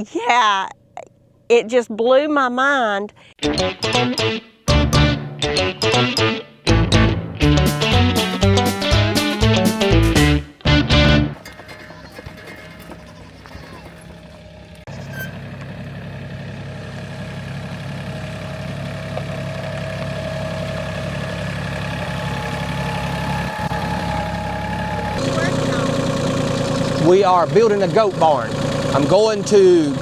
Yeah, it just blew my mind. We are building a goat barn. I'm going to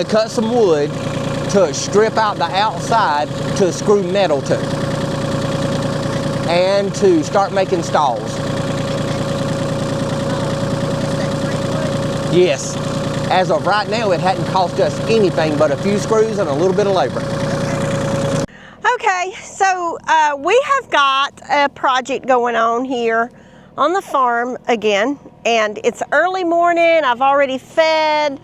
cut some wood to strip out the outside to screw metal to, and to start making stalls. Yes. As of right now, it hadn't cost us anything but a few screws and a little bit of labor. Okay, so we have got a project going on here on the farm again, and it's early morning. I've already fed,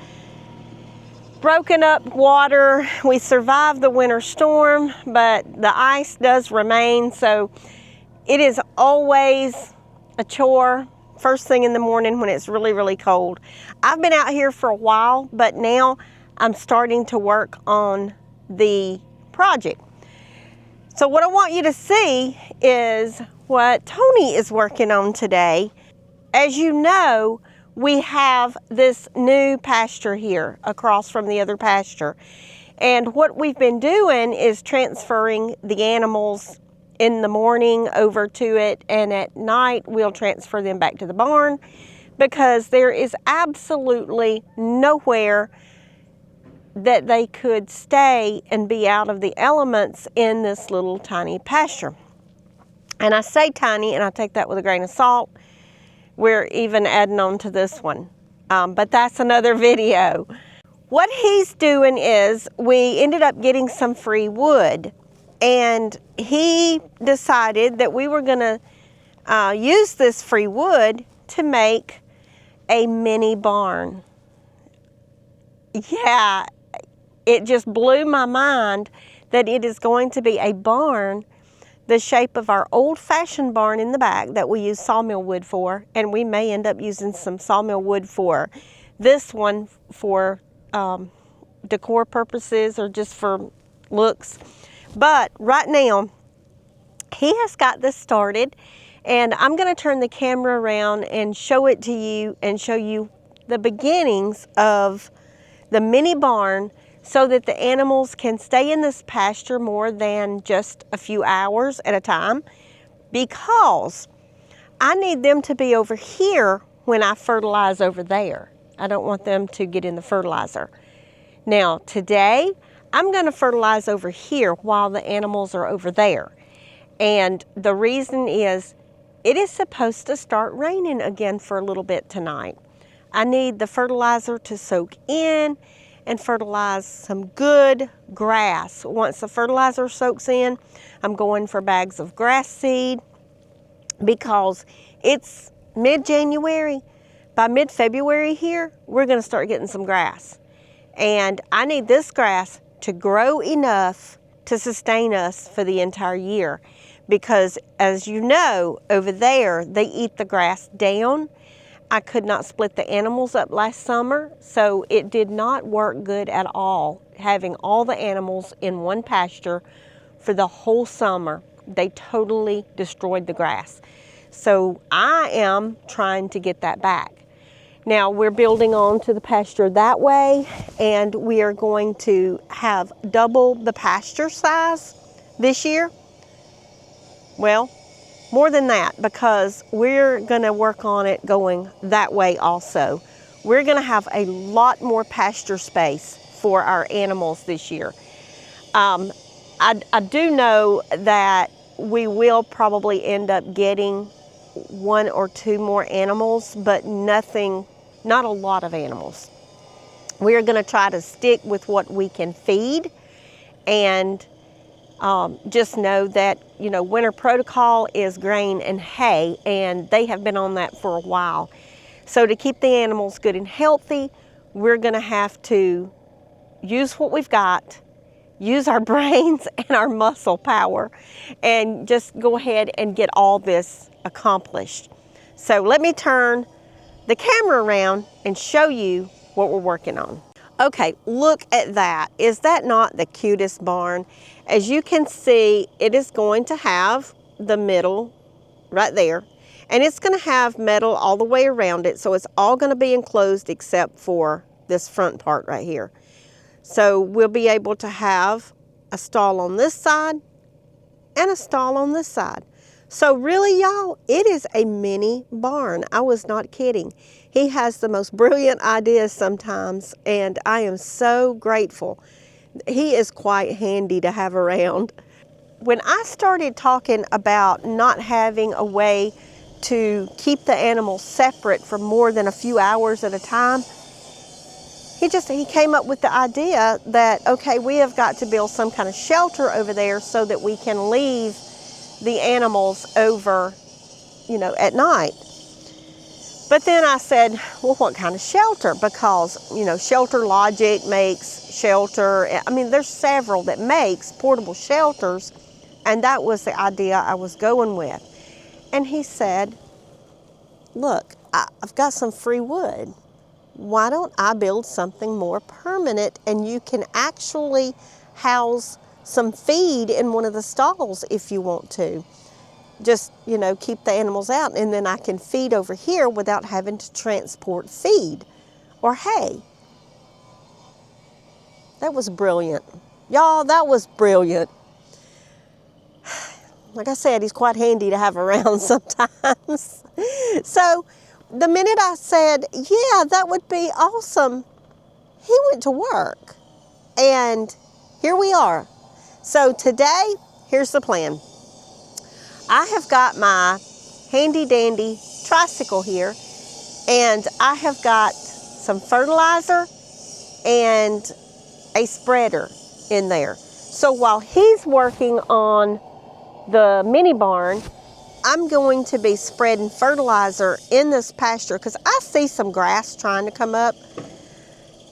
broken up water. We survived the winter storm, but the ice does remain, so it is always a chore first thing in the morning when it's really, really cold. I've been out here for a while, but now I'm starting to work on the project. So what I want you to see is what Tony is working on today. As you know, we have this new pasture here across from the other pasture. And what we've been doing is transferring the animals in the morning over to it, and at night we'll transfer them back to the barn because there is absolutely nowhere that they could stay and be out of the elements in this little tiny pasture. And I say tiny, and I take that with a grain of salt. We're even adding on to this one, but that's another video. What he's doing is we ended up getting some free wood, and he decided that we were gonna use this free wood to make a mini barn. Yeah, it just blew my mind that it is going to be a barn the shape of our old-fashioned barn in the back that we use sawmill wood for, and we may end up using some sawmill wood for this one for decor purposes or just for looks. But right now, he has got this started, and I'm going to turn the camera around and show it to you and show you the beginnings of the mini barn so that the animals can stay in this pasture more than just a few hours at a time, because I need them to be over here when I fertilize over there. I don't want them to get in the fertilizer. Now today, I'm going to fertilize over here while the animals are over there. And the reason is it is supposed to start raining again for a little bit tonight. I need the fertilizer to soak in and fertilize some good grass. Once the fertilizer soaks in, I'm going for bags of grass seed because it's mid-January. By mid-February here, we're going to start getting some grass. And I need this grass to grow enough to sustain us for the entire year. Because as you know, over there, they eat the grass down. I could not split the animals up last summer, so it did not work good at all, having all the animals in one pasture for the whole summer. They totally destroyed the grass. So I am trying to get that back. Now we're building on to the pasture that way, and we are going to have double the pasture size this year. Well, more than that, because we're going to work on it going that way also. We're going to have a lot more pasture space for our animals this year. I do know that we will probably end up getting 1 or 2 more animals, but not a lot of animals. We are going to try to stick with what we can feed, and just know that, you know, winter protocol is grain and hay, and they have been on that for a while. So to keep the animals good and healthy, we're going to have to use what we've got, use our brains and our muscle power, and just go ahead and get all this accomplished. So let me turn the camera around and show you what we're working on. Okay, look at that. Is that not the cutest barn? As you can see, it is going to have the middle right there, and it's going to have metal all the way around it, so it's all going to be enclosed except for this front part right here. So we'll be able to have a stall on this side and a stall on this side. So really, y'all, it is a mini barn. I was not kidding. He has the most brilliant ideas sometimes, and I am so grateful. He is quite handy to have around. When I started talking about not having a way to keep the animals separate for more than a few hours at a time, he came up with the idea that, okay, we have got to build some kind of shelter over there so that we can leave the animals over, at night. But then I said, well, what kind of shelter? Because, Shelter Logic makes shelter. I mean, there's several that makes portable shelters, and that was the idea I was going with. And he said, look, I've got some free wood. Why don't I build something more permanent, and you can actually house some feed in one of the stalls if you want to. Just, keep the animals out, and then I can feed over here without having to transport feed or hay. That was brilliant. Y'all, that was brilliant. Like I said, he's quite handy to have around sometimes. So the minute I said, yeah, that would be awesome, he went to work. And here we are. So today, here's the plan. I have got my handy dandy tricycle here, and I have got some fertilizer and a spreader in there. So while he's working on the mini barn, I'm going to be spreading fertilizer in this pasture because I see some grass trying to come up.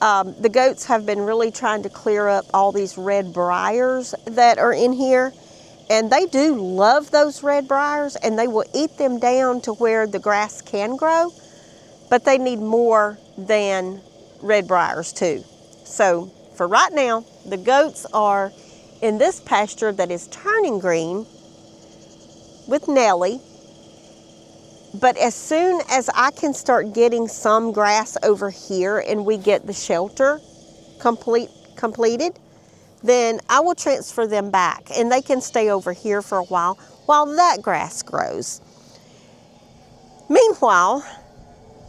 The goats have been really trying to clear up all these red briars that are in here. And they do love those red briars, and they will eat them down to where the grass can grow, but they need more than red briars too. So for right now, the goats are in this pasture that is turning green with Nellie. But as soon as I can start getting some grass over here and we get the shelter completed, then I will transfer them back, and they can stay over here for a while that grass grows. Meanwhile,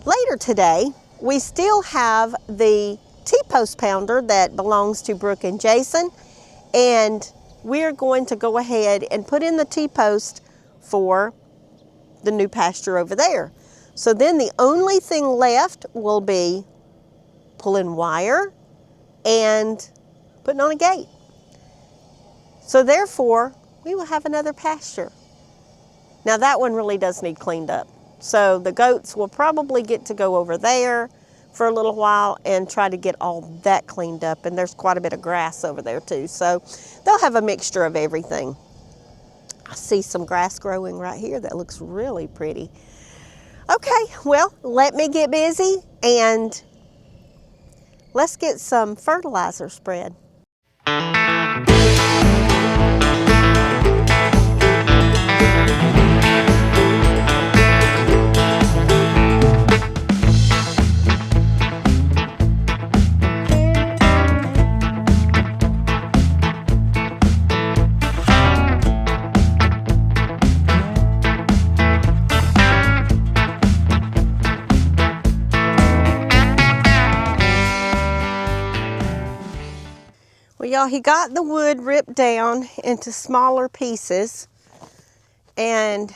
later today, we still have the T-post pounder that belongs to Brooke and Jason, and we're going to go ahead and put in the T-post for the new pasture over there. So then the only thing left will be pulling wire and putting on a gate. So therefore, we will have another pasture. Now that one really does need cleaned up. So the goats will probably get to go over there for a little while and try to get all that cleaned up. And there's quite a bit of grass over there too. So they'll have a mixture of everything. I see some grass growing right here that looks really pretty. Okay, well, let me get busy and let's get some fertilizer spread. Well, y'all, he got the wood ripped down into smaller pieces, and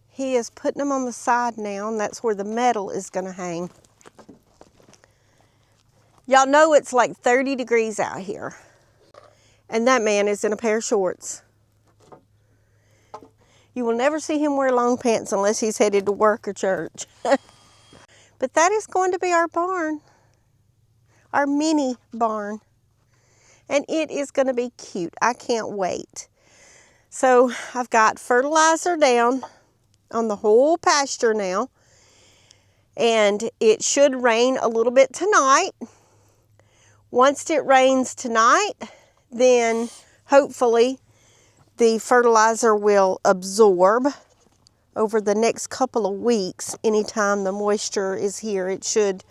he is putting them on the side now, and that's where the metal is going to hang. Y'all know it's like 30 degrees out here, and that man is in a pair of shorts. You will never see him wear long pants unless he's headed to work or church. But that is going to be our barn, our mini barn. And it is going to be cute. I can't wait. So I've got fertilizer down on the whole pasture now. And it should rain a little bit tonight. Once it rains tonight, then hopefully the fertilizer will absorb over the next couple of weeks. Anytime the moisture is here, it should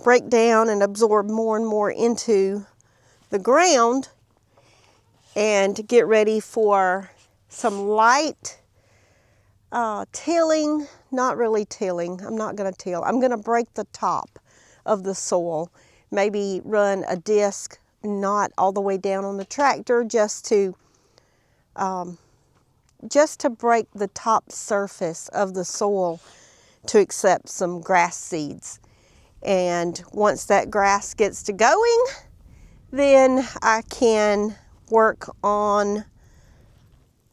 break down and absorb more and more into the ground and get ready for some light tilling. Not really tilling. I'm not going to till. I'm going to break the top of the soil. Maybe run a disc, not all the way down on the tractor, just to break the top surface of the soil to accept some grass seeds. And once that grass gets to going, then I can work on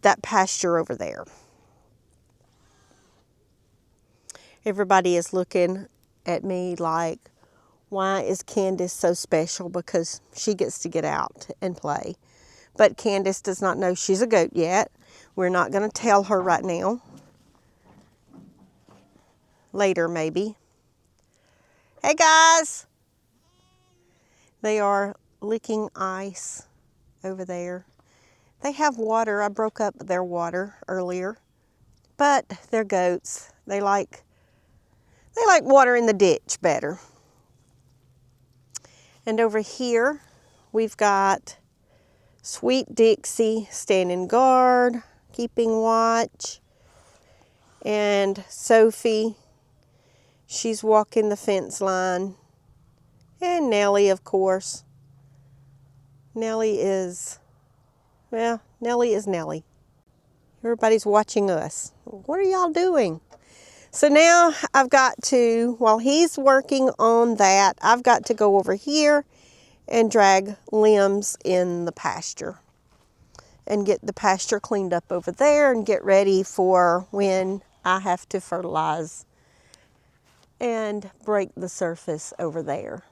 that pasture over there. Everybody is looking at me like, why is Candace so special? Because she gets to get out and play. But Candace does not know she's a goat yet. We're not going to tell her right now. Later, maybe. Hey, guys. They are licking ice over there. They have water. I broke up their water earlier. But they're goats. They like water in the ditch better. And over here, we've got Sweet Dixie standing guard, keeping watch. And Sophie, she's walking the fence line. And Nellie, of course. Nellie is Nellie. Everybody's watching us. What are y'all doing? So now I've got to, while he's working on that, I've got to go over here and drag limbs in the pasture and get the pasture cleaned up over there and get ready for when I have to fertilize and break the surface over there.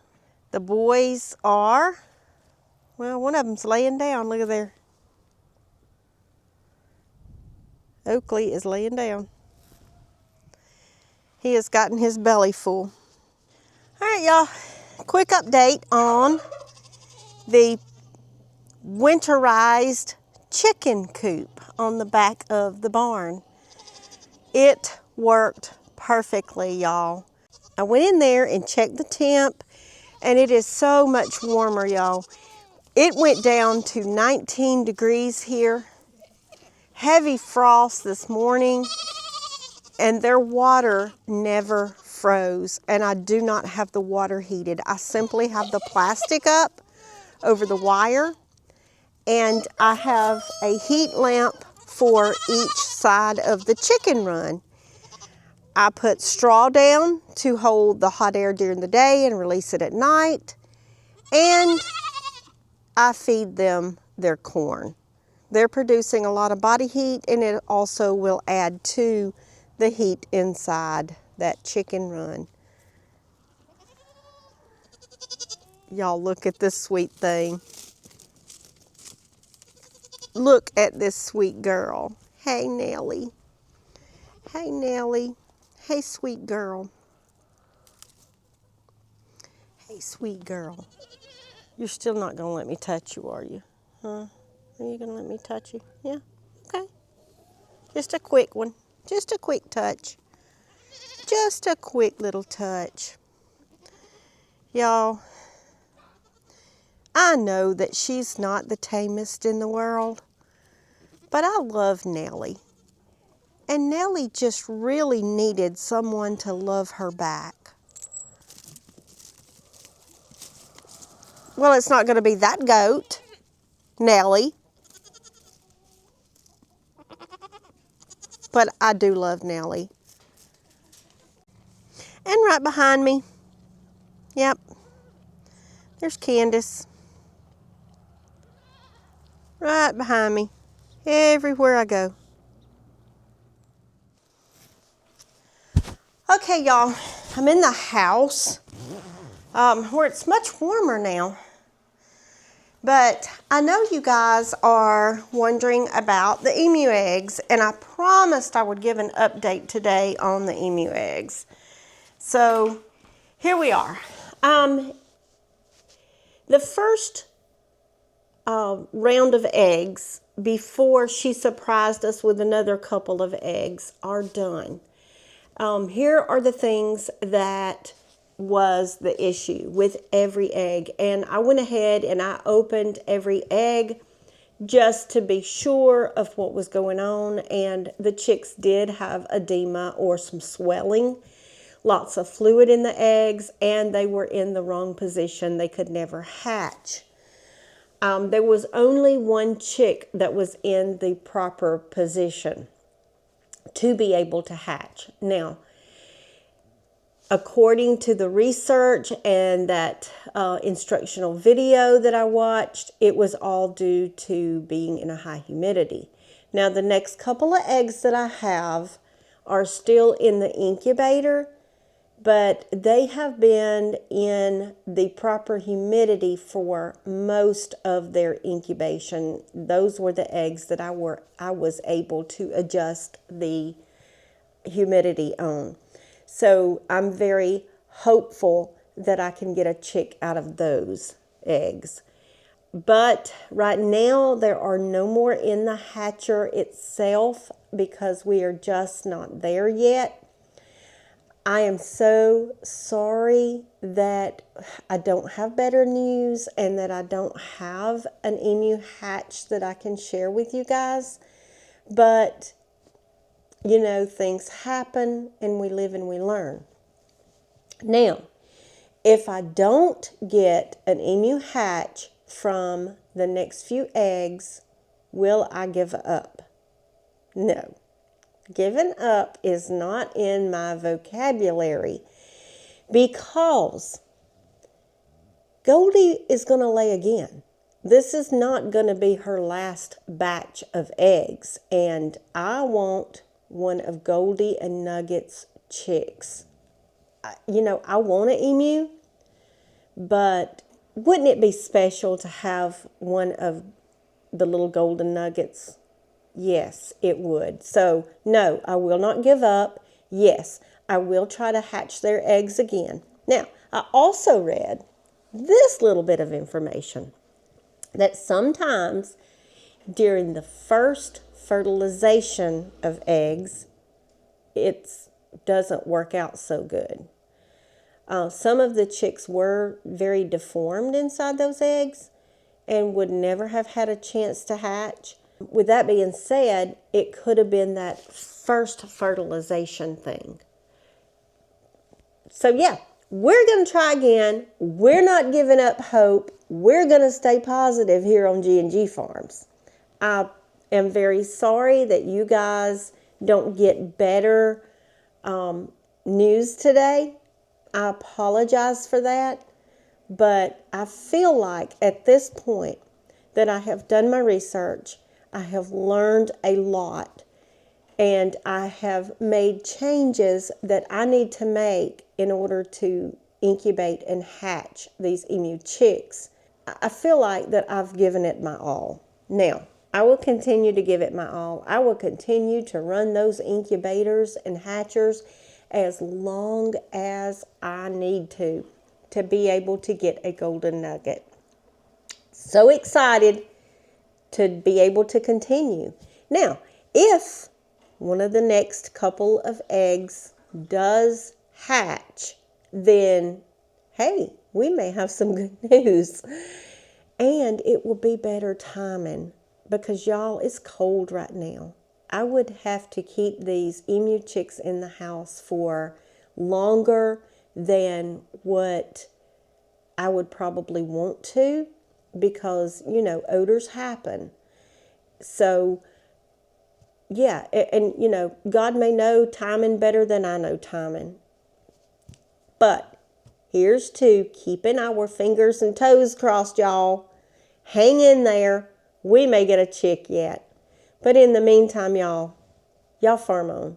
The boys are, well, one of them's laying down. Look at there. Oakley is laying down. He has gotten his belly full. All right, y'all. Quick update on the winterized chicken coop on the back of the barn. It worked perfectly, y'all. I went in there and checked the temp, and it is so much warmer, y'all. It went down to 19 degrees here. Heavy frost this morning. And their water never froze, and I do not have the water heated. I simply have the plastic up over the wire, and I have a heat lamp for each side of the chicken run. I put straw down to hold the hot air during the day and release it at night, and I feed them their corn. They're producing a lot of body heat, and it also will add to the heat inside that chicken run. Y'all look at this sweet thing. Look at this sweet girl. Hey, Nellie. Hey, Nellie. Hey, sweet girl. Hey, sweet girl. You're still not going to let me touch you, are you? Huh? Are you going to let me touch you? Yeah? Okay. Just a quick one. Just a quick touch. Just a quick little touch. Y'all, I know that she's not the tamest in the world, but I love Nellie. And Nellie just really needed someone to love her back. Well, it's not going to be that goat, Nellie. But I do love Nellie. And right behind me, yep, there's Candace. Right behind me, everywhere I go. Okay, y'all, I'm in the house where it's much warmer now. But I know you guys are wondering about the emu eggs, and I promised I would give an update today on the emu eggs. So here we are. The first round of eggs before she surprised us with another couple of eggs are done. Here are the things that was the issue with every egg. And I went ahead and I opened every egg just to be sure of what was going on. And the chicks did have edema or some swelling, lots of fluid in the eggs, and they were in the wrong position. They could never hatch. There was only one chick that was in the proper position to be able to hatch. Now, according to the research and that instructional video that I watched, it was all due to being in a high humidity. Now, the next couple of eggs that I have are still in the incubator, but they have been in the proper humidity for most of their incubation. Those were the eggs that I was able to adjust the humidity on. So I'm very hopeful that I can get a chick out of those eggs. But right now there are no more in the hatcher itself because we are just not there yet. I am so sorry that I don't have better news and that I don't have an emu hatch that I can share with you guys. But, you know, things happen and we live and we learn. Now, if I don't get an emu hatch from the next few eggs, will I give up? No. Giving up is not in my vocabulary because Goldie is going to lay again. This is not going to be her last batch of eggs, and I want one of Goldie and Nugget's chicks. You know, I want an emu, but wouldn't it be special to have one of the little golden nuggets? Yes, it would. So, no, I will not give up. Yes, I will try to hatch their eggs again. Now, I also read this little bit of information that sometimes during the first fertilization of eggs, it doesn't work out so good. Some of the chicks were very deformed inside those eggs and would never have had a chance to hatch. With that being said, it could have been that first fertilization thing. So yeah, we're going to try again. We're not giving up hope. We're going to stay positive here on G&G Farms. I am very sorry that you guys don't get better news today. I apologize for that. But I feel like at this point that I have done my research, I have learned a lot, and I have made changes that I need to make in order to incubate and hatch these emu chicks. I feel like that I've given it my all. Now, I will continue to give it my all. I will continue to run those incubators and hatchers as long as I need to be able to get a golden nugget. So excited to be able to continue. Now, if one of the next couple of eggs does hatch, then hey, we may have some good news. And it will be better timing because y'all, it's cold right now. I would have to keep these emu chicks in the house for longer than what I would probably want to, because, you know, odors happen. So, yeah, and, you know, God may know timing better than I know timing. But here's to keeping our fingers and toes crossed, y'all. Hang in there. We may get a chick yet. But in the meantime, y'all farm on.